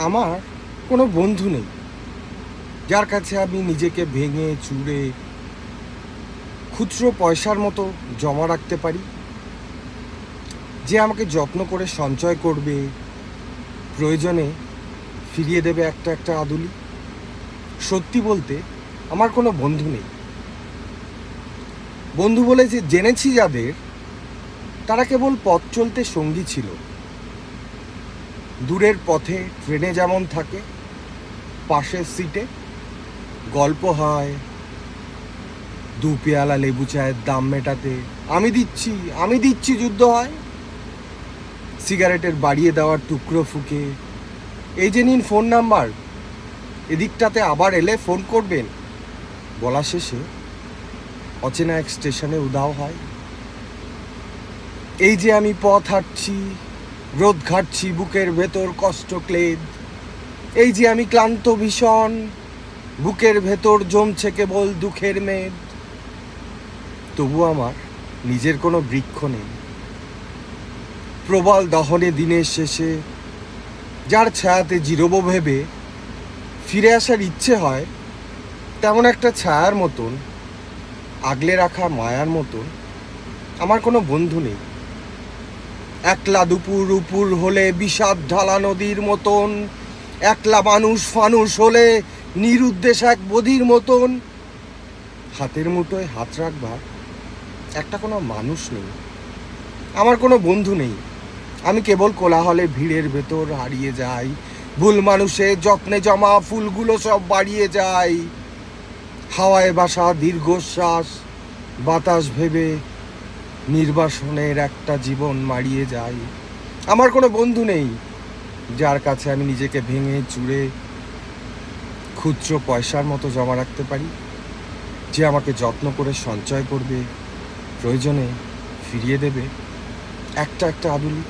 আমার কোনো বন্ধু নেই যার কাছে আমি নিজেকে ভেঙে চুরে খুচরো পয়সার মতো জমা রাখতে পারি, যে আমাকে যত্ন করে সঞ্চয় করবে, প্রয়োজনে ফিরিয়ে দেবে একটা একটা আদুলি। সত্যি বলতে আমার কোনো বন্ধু নেই। বন্ধু বলে যে জেনেছি যাদের, তারা কেবল পথ চলতে সঙ্গী ছিল। দূরের পথে ট্রেনে যেমন থাকে, পাশের সিটে গল্প হয়, দু পেয়ালা লেবু চায়ের দাম মেটাতে আমি দিচ্ছি যুদ্ধ হয়। সিগারেটের বাড়িয়ে দেওয়ার টুকরো ফুকে, এই যে নিন ফোন নাম্বার, এদিকটাতে আবার এলে ফোন করবেন, বলা শেষে অচেনা এক স্টেশনে উধাও হয়। এই যে আমি পথ হাঁটছি, রোদ ঘাটছি, বুকের ভেতর কষ্ট ক্লেদ। এই যে আমি ক্লান্ত ভীষণ, বুকের ভেতর জমছে কেবল দুঃখের মেদ। তবু আমার নিজের কোনো বৃক্ষ নেই। প্রবল দহনে দিনের শেষে যার ছায়াতে জিরোবো ভেবে ফিরে আসার ইচ্ছে হয়, তেমন একটা ছায়ার মতন, আগলে রাখা মায়ার মতন আমার কোনো বন্ধু নেই। একলা দুপুর উপুর হলে বিষাদ ঢালা নদীর মতন, একলা মানুষ ফানুষ হলে নিরুদ্দেশ এক বধির মতন। হাতের মুঠোয় হাত রাখবার একটা কোনো মানুষ নেই। আমার কোনো বন্ধু নেই। আমি কেবল কোলাহলে ভিড়ের ভেতর হারিয়ে যাই, ভুল মানুষে যত্নে জমা ফুলগুলো সব বাড়িয়ে যায়। হাওয়ায় বাসা দীর্ঘশ্বাস, বাতাস ভেবে নির্বাসনের একটা জীবন মারিয়ে যায়। আমার কোনো বন্ধু নেই যার কাছে আমি নিজেকে ভেঙে চুরে খুচরো পয়সার মতো জমা রাখতে পারি, যে আমাকে যত্ন করে সঞ্চয় করবে, প্রয়োজনে ফিরিয়ে দেবে একটা একটা আদুলি।